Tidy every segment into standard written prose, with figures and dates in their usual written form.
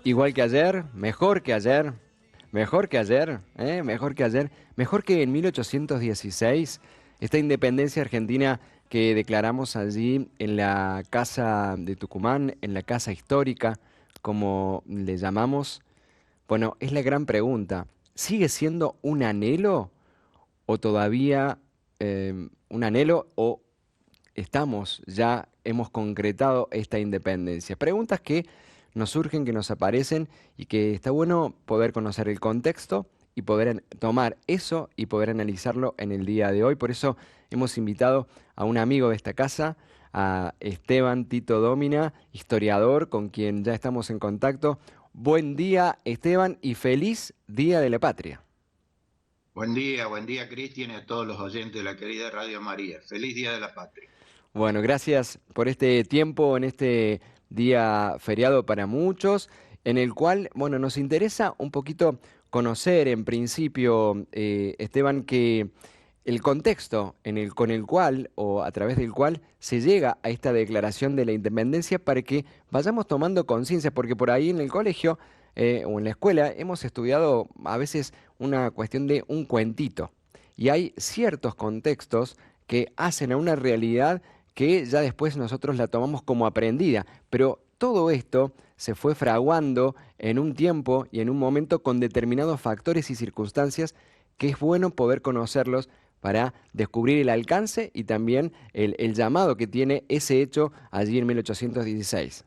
Igual que ayer, mejor que ayer, mejor que ayer, mejor que ayer, mejor que en 1816, esta independencia argentina que declaramos allí en la casa de Tucumán, en la casa histórica, como le llamamos. Bueno, es la gran pregunta. ¿Sigue siendo un anhelo o todavía un anhelo o estamos, ya hemos concretado esta independencia? Preguntas que nos surgen, que nos aparecen y que está bueno poder conocer el contexto y poder tomar eso y poder analizarlo en el día de hoy. Por eso hemos invitado a un amigo de esta casa, a Esteban Tito Dómina, historiador con quien ya estamos en contacto. Buen día, Esteban, y feliz Día de la Patria. Buen día Cristian y a todos los oyentes de la querida Radio María. Feliz Día de la Patria. Bueno, gracias por este tiempo en este día feriado para muchos, en el cual, bueno, nos interesa un poquito conocer en principio, Esteban, que el contexto con el cual o a través del cual se llega a esta declaración de la independencia para que vayamos tomando conciencia, porque por ahí en el colegio o en la escuela hemos estudiado a veces una cuestión de un cuentito y hay ciertos contextos que hacen a una realidad que ya después nosotros la tomamos como aprendida, pero todo esto se fue fraguando en un tiempo y en un momento con determinados factores y circunstancias que es bueno poder conocerlos para descubrir el alcance y también el llamado que tiene ese hecho allí en 1816.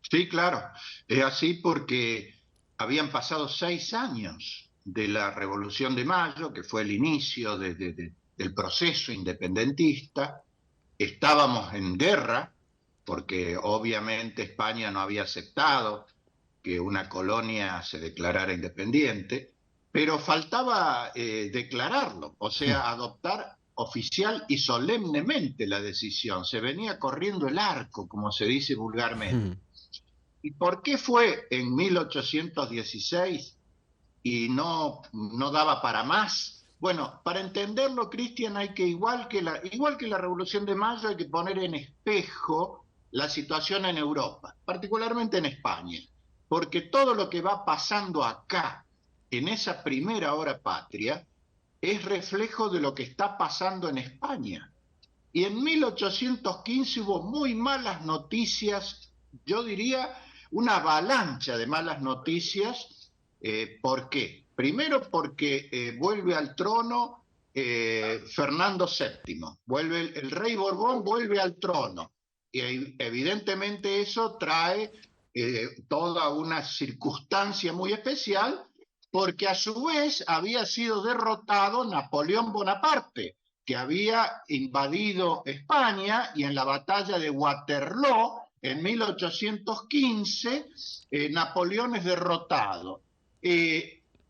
Sí, claro, es así porque habían pasado 6 años de la Revolución de Mayo, que fue el inicio del proceso independentista. Estábamos en guerra, porque obviamente España no había aceptado que una colonia se declarara independiente, pero faltaba declararlo, o sea, adoptar oficial y solemnemente la decisión. Se venía corriendo el arco, como se dice vulgarmente. ¿Y por qué fue en 1816 y no daba para más? Bueno, para entenderlo, Cristian, hay que igual que la Revolución de Mayo, hay que poner en espejo la situación en Europa, particularmente en España, porque todo lo que va pasando acá, en esa primera hora patria, es reflejo de lo que está pasando en España. Y en 1815 hubo muy malas noticias, yo diría una avalancha de malas noticias. ¿Por qué? Primero porque vuelve al trono Fernando VII, el rey Borbón vuelve al trono. Y evidentemente eso trae toda una circunstancia muy especial, porque a su vez había sido derrotado Napoleón Bonaparte, que había invadido España, y en la batalla de Waterloo en 1815 Napoleón es derrotado.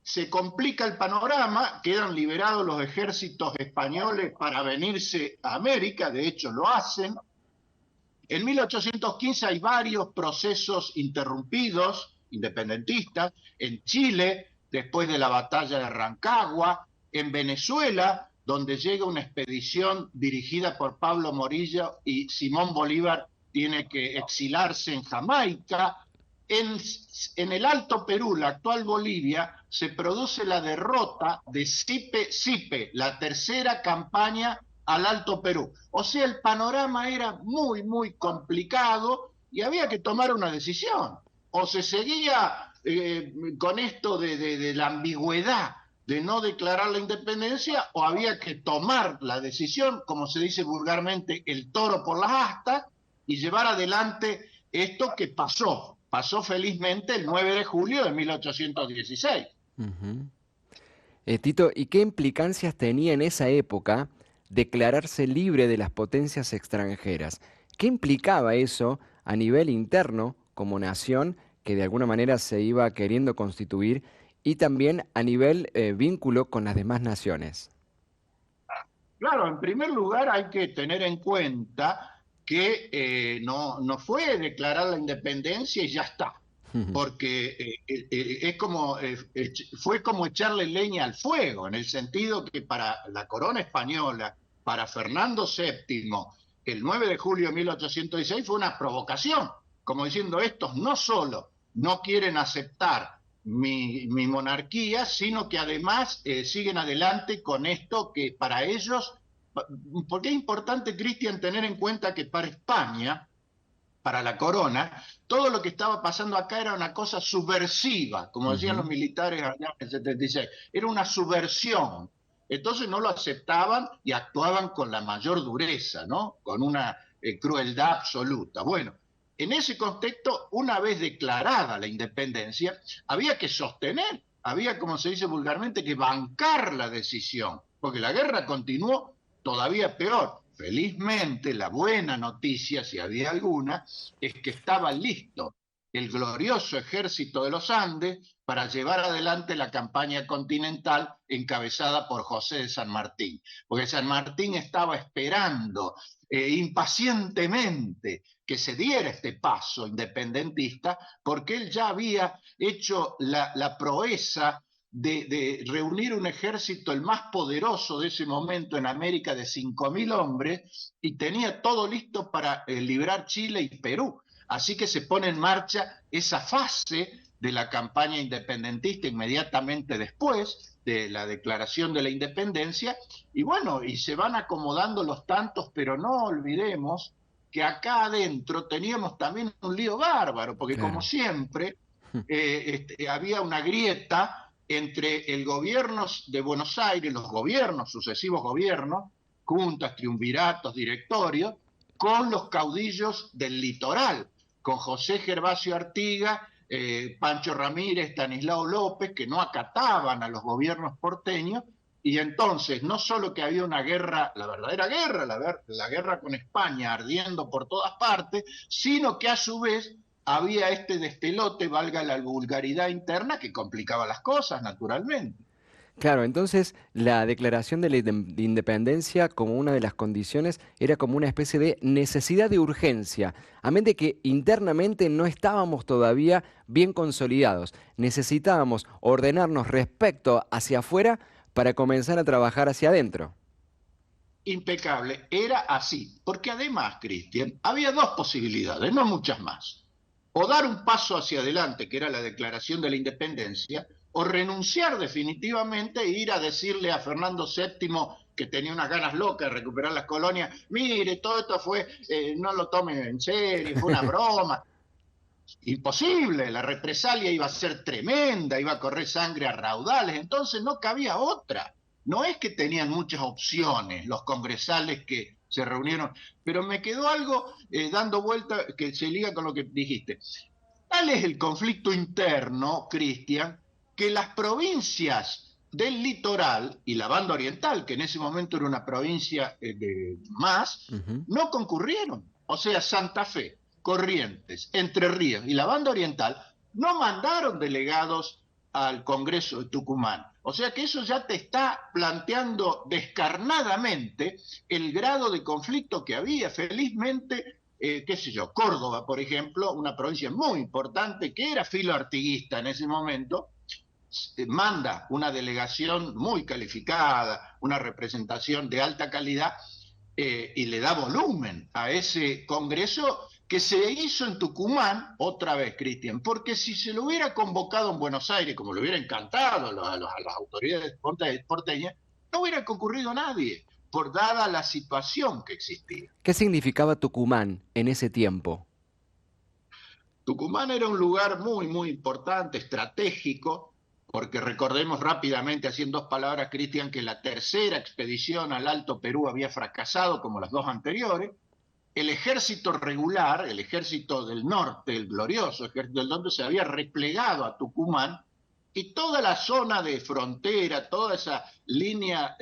Se complica el panorama, quedan liberados los ejércitos españoles para venirse a América, de hecho lo hacen. En 1815 hay varios procesos interrumpidos, independentistas, en Chile, después de la batalla de Rancagua, en Venezuela, donde llega una expedición dirigida por Pablo Morillo y Simón Bolívar tiene que exilarse en Jamaica. En el Alto Perú, la actual Bolivia, se produce la derrota de Sipe, la tercera campaña al Alto Perú. O sea, el panorama era muy complicado y había que tomar una decisión. O se seguía con esto de la ambigüedad de no declarar la independencia, o había que tomar la decisión, como se dice vulgarmente, el toro por las astas, y llevar adelante esto que pasó felizmente el 9 de julio de 1816. Ujú. Tito, ¿y qué implicancias tenía en esa época declararse libre de las potencias extranjeras? ¿Qué implicaba eso a nivel interno como nación que de alguna manera se iba queriendo constituir y también a nivel vínculo con las demás naciones? Claro, en primer lugar hay que tener en cuenta que no fue declarar la independencia y ya está, porque fue como echarle leña al fuego, en el sentido que para la corona española, para Fernando VII, el 9 de julio de 1816 fue una provocación, como diciendo, estos no solo no quieren aceptar mi monarquía, sino que además siguen adelante con esto que para ellos, porque es importante, Cristian, tener en cuenta que para España, para la corona, todo lo que estaba pasando acá era una cosa subversiva, como decían los Ujú. militares allá en el 76, era una subversión. Entonces no lo aceptaban y actuaban con la mayor dureza, ¿no? Con una crueldad absoluta. Bueno, en ese contexto, una vez declarada la independencia, había que sostener, había, como se dice vulgarmente, que bancar la decisión, porque la guerra continuó todavía peor. Felizmente, la buena noticia, si había alguna, es que estaba listo el glorioso ejército de los Andes para llevar adelante la campaña continental encabezada por José de San Martín, porque San Martín estaba esperando impacientemente que se diera este paso independentista, porque él ya había hecho la proeza de reunir un ejército el más poderoso de ese momento en América de 5.000 hombres y tenía todo listo para librar Chile y Perú. Así que se pone en marcha esa fase de la campaña independentista inmediatamente después de la declaración de la independencia y bueno, y se van acomodando los tantos, pero no olvidemos que acá adentro teníamos también un lío bárbaro, porque como Claro. siempre había una grieta entre el gobierno de Buenos Aires, los gobiernos, sucesivos gobiernos, juntas, triunviratos, directorios, con los caudillos del litoral, con José Gervasio Artiga, Pancho Ramírez, Stanislao López, que no acataban a los gobiernos porteños, y entonces no solo que había una guerra, la verdadera guerra, la guerra con España ardiendo por todas partes, sino que a su vez había este despelote, valga la vulgaridad interna, que complicaba las cosas, naturalmente. Claro, entonces la declaración de la independencia como una de las condiciones era como una especie de necesidad de urgencia, a menos de que internamente no estábamos todavía bien consolidados. Necesitábamos ordenarnos respecto hacia afuera para comenzar a trabajar hacia adentro. Impecable, era así, porque además, Cristian, había dos posibilidades, no muchas más. O dar un paso hacia adelante, que era la declaración de la independencia, o renunciar definitivamente e ir a decirle a Fernando VII, que tenía unas ganas locas de recuperar las colonias, mire, todo esto fue, no lo tomen en serio, fue una broma. Imposible, la represalia iba a ser tremenda, iba a correr sangre a raudales, entonces no cabía otra. No es que tenían muchas opciones los congresales que se reunieron, pero me quedó algo dando vuelta que se liga con lo que dijiste. Tal es el conflicto interno, Cristian, que las provincias del litoral y la banda oriental, que en ese momento era una provincia más, Ujú. no concurrieron. O sea, Santa Fe, Corrientes, Entre Ríos y la banda oriental no mandaron delegados al Congreso de Tucumán. O sea que eso ya te está planteando descarnadamente el grado de conflicto que había. Felizmente, qué sé yo, Córdoba, por ejemplo, una provincia muy importante que era filoartiguista en ese momento, manda una delegación muy calificada, una representación de alta calidad, y le da volumen a ese congreso que se hizo en Tucumán, otra vez, Cristian, porque si se lo hubiera convocado en Buenos Aires, como le hubiera encantado a las autoridades porteñas, no hubiera concurrido nadie, por dada la situación que existía. ¿Qué significaba Tucumán en ese tiempo? Tucumán era un lugar muy, muy importante, estratégico, porque recordemos rápidamente, así en dos palabras, Cristian, que la tercera expedición al Alto Perú había fracasado como las dos anteriores. El ejército regular, el ejército del norte, el glorioso ejército del norte, se había replegado a Tucumán y toda la zona de frontera, toda esa línea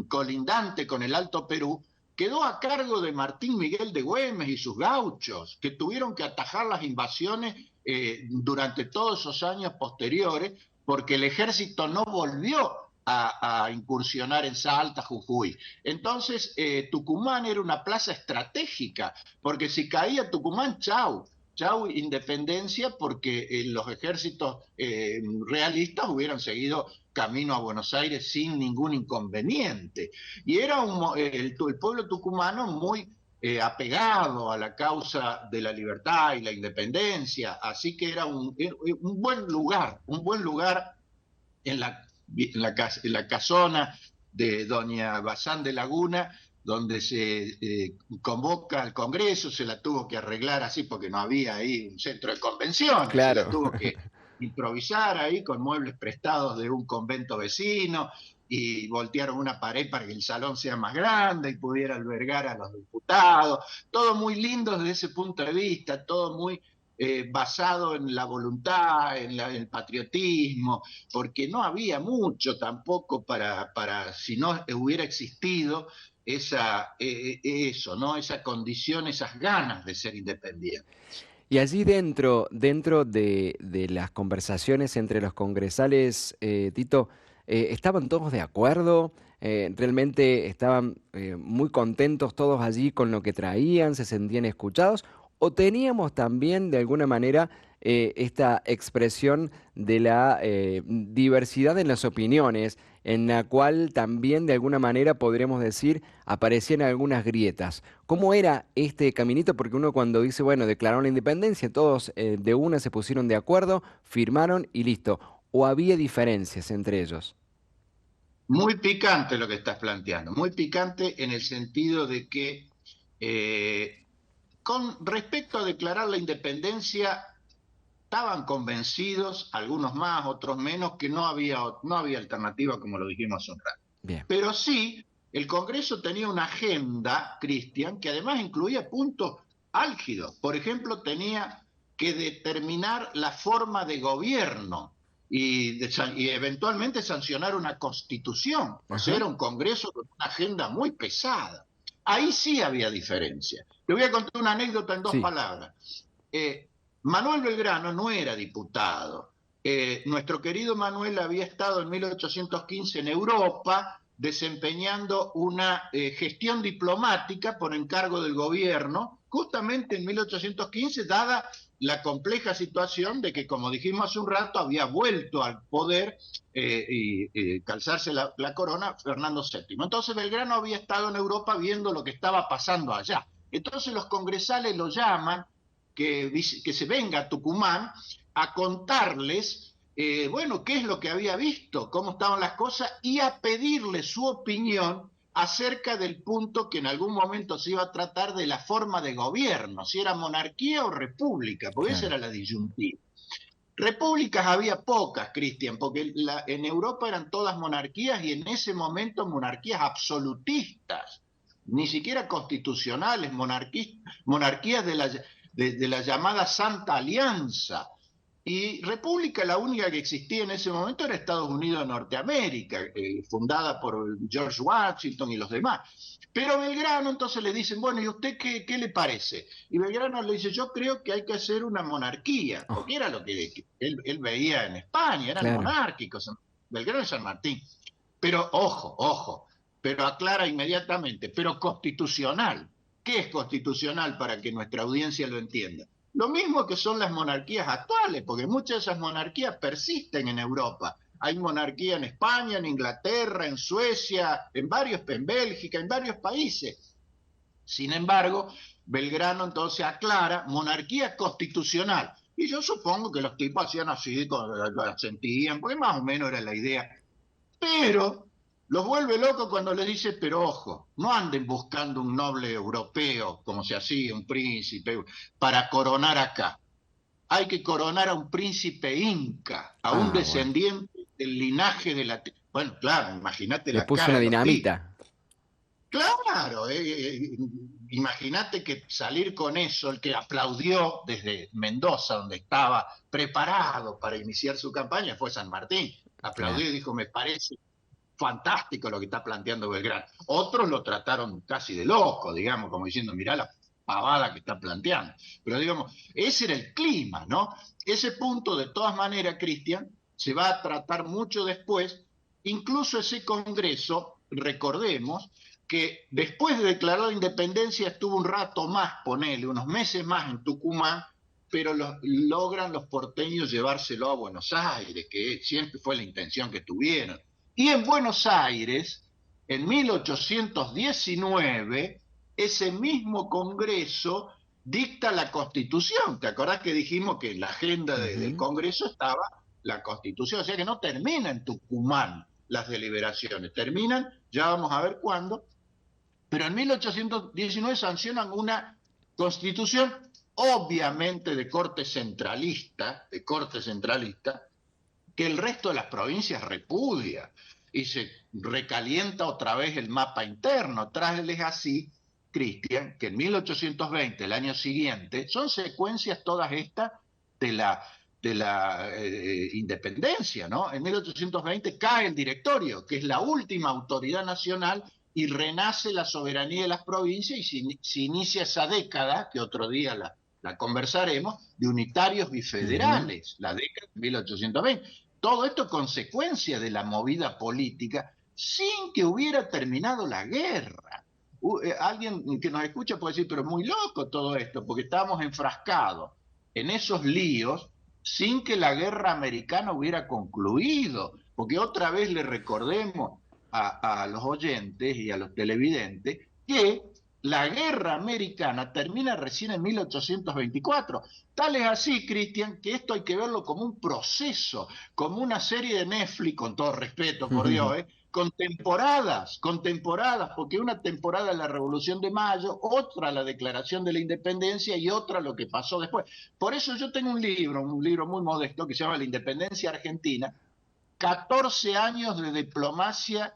colindante con el Alto Perú, quedó a cargo de Martín Miguel de Güemes y sus gauchos, que tuvieron que atajar las invasiones durante todos esos años posteriores, porque el ejército no volvió a incursionar en Salta, Jujuy. Entonces, Tucumán era una plaza estratégica, porque si caía Tucumán, chau, chau independencia, porque los ejércitos realistas hubieran seguido camino a Buenos Aires sin ningún inconveniente. Y era el pueblo tucumano muy apegado a la causa de la libertad y la independencia, así que era un buen lugar en la casona de doña Bazán de Laguna, donde se convoca al Congreso. Se la tuvo que arreglar así porque no había ahí un centro de convenciones, se la Claro. tuvo que improvisar ahí con muebles prestados de un convento vecino, y voltearon una pared para que el salón sea más grande y pudiera albergar a los diputados. Todo muy lindo desde ese punto de vista, todo muy basado en la voluntad, en el patriotismo, porque no había mucho tampoco para si no hubiera existido eso, ¿no? Esa condición, esas ganas de ser independiente. Y allí dentro de las conversaciones entre los congresales, Tito, ¿estaban todos de acuerdo? ¿Realmente estaban muy contentos todos allí con lo que traían? ¿Se sentían escuchados? ¿O teníamos también de alguna manera esta expresión de la diversidad en las opiniones, en la cual también de alguna manera podríamos decir aparecían algunas grietas? ¿Cómo era este caminito? Porque uno cuando dice, bueno, declararon la independencia, todos de una se pusieron de acuerdo, firmaron y listo. ¿O había diferencias entre ellos? Muy picante lo que estás planteando, muy picante en el sentido de que eh, con respecto a declarar la independencia, estaban convencidos, algunos más, otros menos, que no había alternativa, como lo dijimos hace un rato. Bien. Pero sí, el Congreso tenía una agenda, Cristian, que además incluía puntos álgidos. Por ejemplo, tenía que determinar la forma de gobierno y eventualmente sancionar una constitución. O sea, Ajá. era un Congreso con una agenda muy pesada. Ahí sí había diferencia. Te voy a contar una anécdota en dos Sí. palabras. Eh, Manuel Belgrano no era diputado. Nuestro querido Manuel había estado en 1815 en Europa desempeñando una gestión diplomática por encargo del gobierno, justamente en 1815, dada la compleja situación de que, como dijimos hace un rato, había vuelto al poder y calzarse la corona Fernando VII. Entonces Belgrano había estado en Europa viendo lo que estaba pasando allá. Entonces los congresales lo llaman que se venga a Tucumán a contarles, bueno, qué es lo que había visto, cómo estaban las cosas, y a pedirle su opinión acerca del punto que en algún momento se iba a tratar de la forma de gobierno, si era monarquía o república, porque esa Claro. era la disyuntiva. Repúblicas había pocas, Cristian, porque en Europa eran todas monarquías, y en ese momento monarquías absolutistas, ni siquiera constitucionales, monarquías de la llamada Santa Alianza. Y república, la única que existía en ese momento era Estados Unidos de Norteamérica, fundada por George Washington y los demás. Pero Belgrano entonces le dicen, bueno, ¿y usted qué le parece? Y Belgrano le dice, yo creo que hay que hacer una monarquía, Oh, porque era lo que él veía en España, eran claro. monárquicos, Belgrano y San Martín. Pero ojo, pero aclara inmediatamente, pero constitucional. ¿Qué es constitucional para que nuestra audiencia lo entienda? Lo mismo que son las monarquías actuales, porque muchas de esas monarquías persisten en Europa. Hay monarquía en España, en Inglaterra, en Suecia, en Bélgica, en varios países. Sin embargo, Belgrano entonces aclara monarquía constitucional. Y yo supongo que los tipos hacían así, lo sentían, porque más o menos era la idea. Pero los vuelve locos cuando les dice, pero ojo, no anden buscando un noble europeo, como se hacía, un príncipe, para coronar acá. Hay que coronar a un príncipe inca, a un Ah, bueno. descendiente del linaje de la... Bueno, claro, imagínate Le la puso cara una de los tipos. dinamita. Claro, imagínate que salir con eso, el que aplaudió desde Mendoza, donde estaba preparado para iniciar su campaña, fue San Martín. Aplaudió Claro. y dijo, me parece fantástico lo que está planteando Belgrano. Otros lo trataron casi de loco, digamos, como diciendo, mirá la pavada que está planteando. Pero digamos, ese era el clima, ¿no? Ese punto, de todas maneras, Cristian, se va a tratar mucho después. Incluso ese Congreso, recordemos, que después de declarar la independencia estuvo un rato más, ponele, unos meses más en Tucumán, pero logran los porteños llevárselo a Buenos Aires, que siempre fue la intención que tuvieron. Y en Buenos Aires, en 1819, ese mismo Congreso dicta la Constitución. ¿Te acordás que dijimos que en la agenda del Ujú. Congreso estaba la Constitución? O sea que no termina en Tucumán las deliberaciones, terminan, ya vamos a ver cuándo, pero en 1819 sancionan una Constitución obviamente de corte centralista, que el resto de las provincias repudia y se recalienta otra vez el mapa interno. Tráeles así, Cristian, que en 1820, el año siguiente, son secuencias todas estas de la independencia, ¿no? En 1820 cae el directorio, que es la última autoridad nacional, y renace la soberanía de las provincias y se inicia esa década, que otro día la conversaremos, de unitarios Ujú. bifederales, la década de 1820. Todo esto consecuencia de la movida política sin que hubiera terminado la guerra. Alguien que nos escucha puede decir, pero muy loco todo esto, porque estábamos enfrascados en esos líos sin que la guerra americana hubiera concluido. Porque otra vez le recordemos a los oyentes y a los televidentes que la guerra americana termina recién en 1824. Tal es así, Cristian, que esto hay que verlo como un proceso, como una serie de Netflix, con todo respeto, por Dios, con temporadas, porque una temporada es la Revolución de Mayo, otra la Declaración de la Independencia y otra lo que pasó después. Por eso yo tengo un libro muy modesto que se llama La Independencia Argentina, 14 años de diplomacia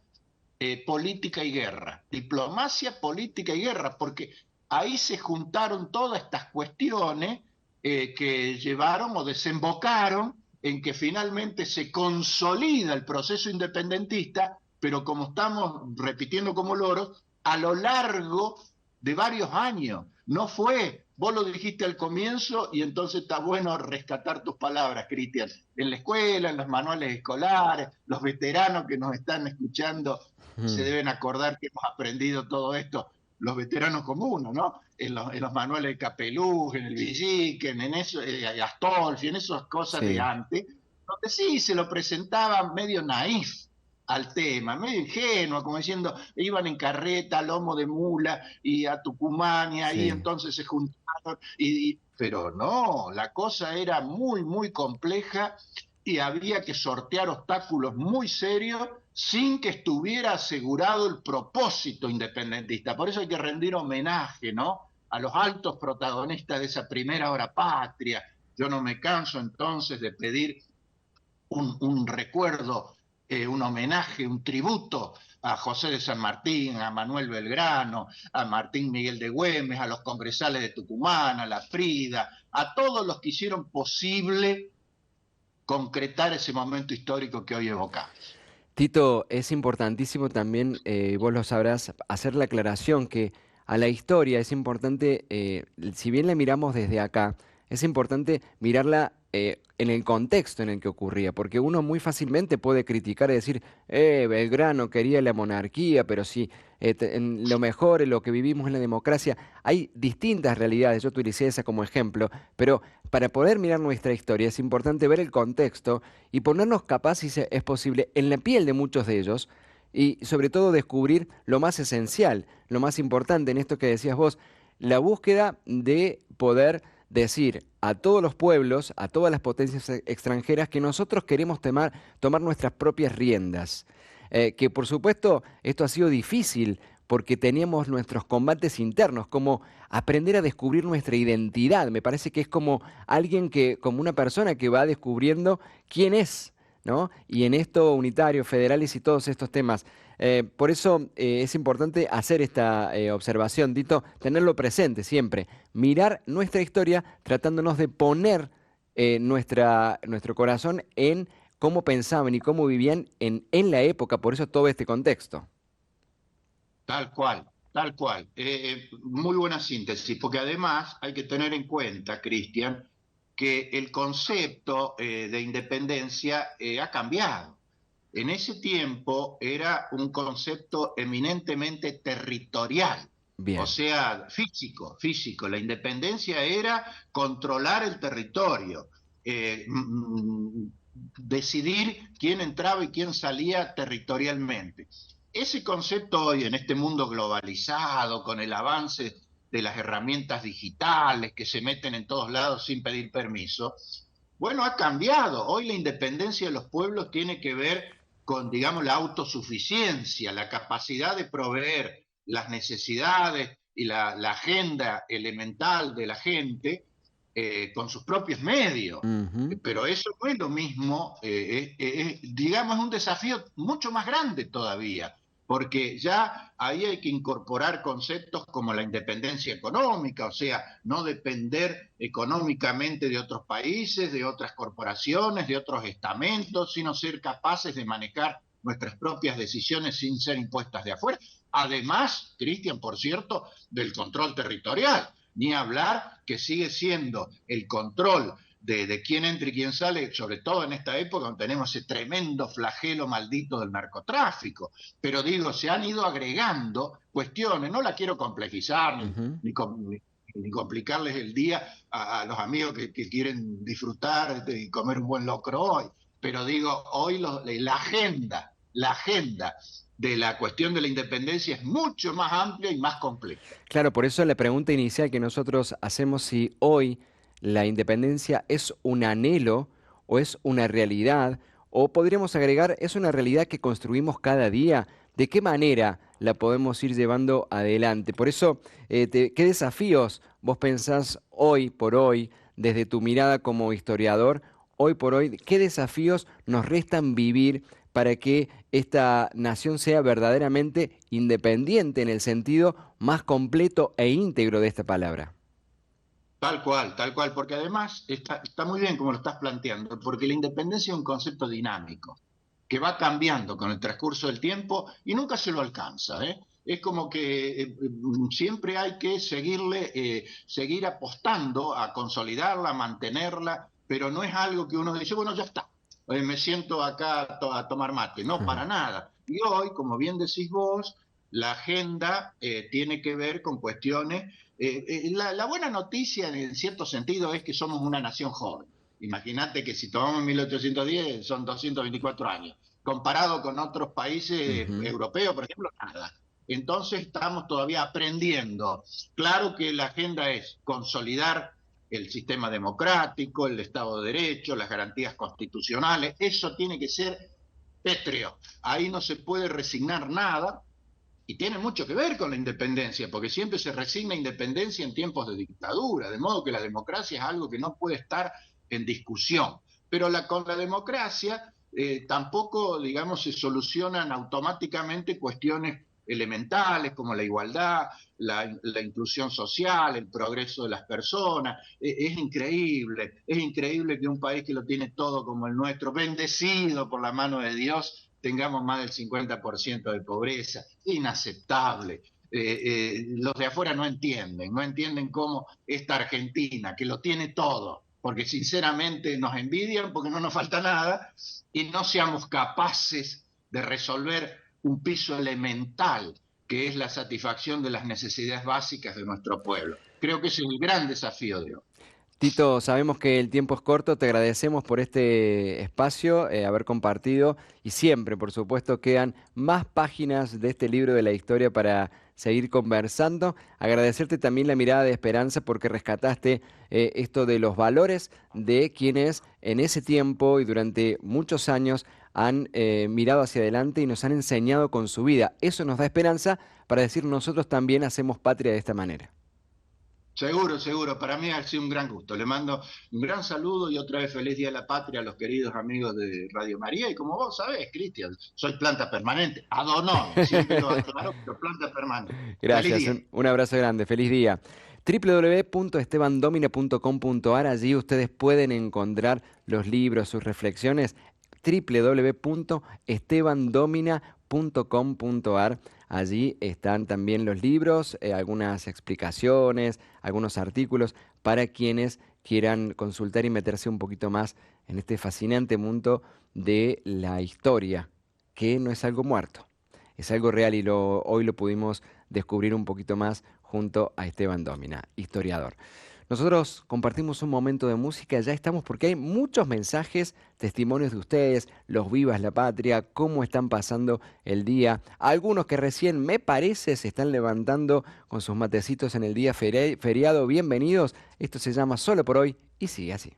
política y guerra. Diplomacia, política y guerra, porque ahí se juntaron todas estas cuestiones que llevaron o desembocaron en que finalmente se consolida el proceso independentista, pero como estamos repitiendo como loros, a lo largo de varios años. No fue, vos lo dijiste al comienzo y entonces está bueno rescatar tus palabras, Cristian. En la escuela, en los manuales escolares, los veteranos que nos están escuchando se Ujú. deben acordar que hemos aprendido todo esto, los veteranos comunes, ¿no? En los manuales de Capeluz, en el Villiquen, en eso, Astolfi, en esas cosas de Sí, antes, donde sí se lo presentaba medio naif al tema, medio ingenuo, como diciendo, iban en carreta, lomo de mula, y a Tucumán, y ahí sí. entonces se juntaron, pero no, la cosa era muy, muy compleja y había que sortear obstáculos muy serios sin que estuviera asegurado el propósito independentista. Por eso hay que rendir homenaje, ¿no? A los altos protagonistas de esa primera hora patria. Yo no me canso entonces de pedir un recuerdo, un homenaje, un tributo a José de San Martín, a Manuel Belgrano, a Martín Miguel de Güemes, a los congresales de Tucumán, a la Frida, a todos los que hicieron posible concretar ese momento histórico que hoy evocamos. Tito, es importantísimo también, vos lo sabrás, hacer la aclaración que a la historia es importante, si bien la miramos desde acá, es importante mirarla en el contexto en el que ocurría, porque uno muy fácilmente puede criticar y decir, Belgrano quería la monarquía, pero si en lo mejor, en lo que vivimos en la democracia, hay distintas realidades, yo utilicé esa como ejemplo, pero para poder mirar nuestra historia es importante ver el contexto y ponernos capaz, si es posible, en la piel de muchos de ellos y sobre todo descubrir lo más esencial, lo más importante en esto que decías vos, la búsqueda de poder decir a todos los pueblos, a todas las potencias extranjeras, que nosotros queremos tomar nuestras propias riendas. Que por supuesto esto ha sido difícil porque teníamos nuestros combates internos, como aprender a descubrir nuestra identidad. Me parece que es como alguien que, como una persona que va descubriendo quién es, ¿no? Y en esto, unitarios, federales y todos estos temas. Por eso es importante hacer esta observación, Tito, tenerlo presente siempre, mirar nuestra historia tratándonos de poner nuestro corazón en cómo pensaban y cómo vivían en la época, por eso todo este contexto. Tal cual, tal cual. Muy buena síntesis, porque además hay que tener en cuenta, Cristian, que el concepto de independencia ha cambiado. En ese tiempo era un concepto eminentemente territorial, o Bien. sea, físico. La independencia era controlar el territorio, decidir quién entraba y quién salía territorialmente. ese concepto hoy en este mundo globalizado, con el avance de las herramientas digitales que se meten en todos lados sin pedir permiso, bueno, ha cambiado. Hoy la independencia de los pueblos tiene que ver con, digamos, la autosuficiencia, la capacidad de proveer las necesidades y la agenda elemental de la gente con sus propios medios. Ujú. Pero eso no es lo mismo, digamos, es un desafío mucho más grande todavía, porque ya ahí hay que incorporar conceptos como la independencia económica, o sea, no depender económicamente de otros países, de otras corporaciones, de otros estamentos, sino ser capaces de manejar nuestras propias decisiones sin ser impuestas de afuera. Además, Cristian, por cierto, del control territorial, ni hablar que sigue siendo el control de quién entra y quién sale, sobre todo en esta época donde tenemos ese tremendo flagelo maldito del narcotráfico. Pero digo, se han ido agregando cuestiones, no la quiero complejizar Ujú. ni complicarles el día a los amigos que quieren disfrutar y comer un buen locro hoy, pero digo, hoy la agenda de la cuestión de la independencia es mucho más amplia y más compleja. Claro, por eso la pregunta inicial que nosotros hacemos si hoy la independencia es un anhelo o es una realidad, o podríamos agregar, es una realidad que construimos cada día. ¿De qué manera la podemos ir llevando adelante? Por eso, ¿qué desafíos vos pensás hoy por hoy, desde tu mirada como historiador, hoy por hoy, qué desafíos nos restan vivir para que esta nación sea verdaderamente independiente en el sentido más completo e íntegro de esta palabra? Tal cual, porque además está muy bien como lo estás planteando, porque la independencia es un concepto dinámico, que va cambiando con el transcurso del tiempo y nunca se lo alcanza, ¿eh? Es como que siempre hay que seguir apostando a consolidarla, a mantenerla, pero no es algo que uno dice, bueno, ya está, me siento acá a tomar mate, no, para nada. Y hoy, como bien decís vos, la agenda tiene que ver con cuestiones la buena noticia en cierto sentido es que somos una nación joven. Imagínate que si tomamos 1810 son 224 años. Comparado con otros países Ujú. europeos, por ejemplo, nada. Entonces estamos todavía aprendiendo. Claro que la agenda es consolidar el sistema democrático, el Estado de Derecho, las garantías constitucionales. Eso tiene que ser pétreo. Ahí no se puede resignar nada, y tiene mucho que ver con la independencia, porque siempre se resigna independencia en tiempos de dictadura, de modo que la democracia es algo que no puede estar en discusión. Pero con la democracia tampoco, digamos, se solucionan automáticamente cuestiones elementales como la igualdad, la inclusión social, el progreso de las personas. Es increíble que un país que lo tiene todo como el nuestro, bendecido por la mano de Dios, tengamos más del 50% de pobreza, inaceptable. Los de afuera no entienden cómo esta Argentina, que lo tiene todo, porque sinceramente nos envidian porque no nos falta nada, y no seamos capaces de resolver un piso elemental, que es la satisfacción de las necesidades básicas de nuestro pueblo. Creo que ese es el gran desafío de hoy. Tito, sabemos que el tiempo es corto, te agradecemos por este espacio, haber compartido y siempre, por supuesto, quedan más páginas de este libro de la historia para seguir conversando. Agradecerte también la mirada de esperanza porque rescataste esto de los valores de quienes en ese tiempo y durante muchos años han mirado hacia adelante y nos han enseñado con su vida. Eso nos da esperanza para decir nosotros también hacemos patria de esta manera. Seguro, seguro. Para mí ha sido un gran gusto. Le mando un gran saludo y otra vez feliz Día de la Patria a los queridos amigos de Radio María. Y como vos sabés, Cristian, soy planta permanente. Ad honorem, siempre lo aclaro, pero planta permanente. Feliz Gracias, día. un abrazo grande, feliz día. www.estebandomina.com.ar, allí ustedes pueden encontrar los libros, sus reflexiones. www.estebandomina.com.ar, allí están también los libros, algunas explicaciones, algunos artículos para quienes quieran consultar y meterse un poquito más en este fascinante mundo de la historia, que no es algo muerto, es algo real y hoy lo pudimos descubrir un poquito más junto a Esteban Dómina, historiador. Nosotros compartimos un momento de música, ya estamos porque hay muchos mensajes, testimonios de ustedes, los vivas la patria, cómo están pasando el día. Algunos que recién, me parece, se están levantando con sus matecitos en el día feriado. Bienvenidos. Esto se llama Solo por hoy y sigue así.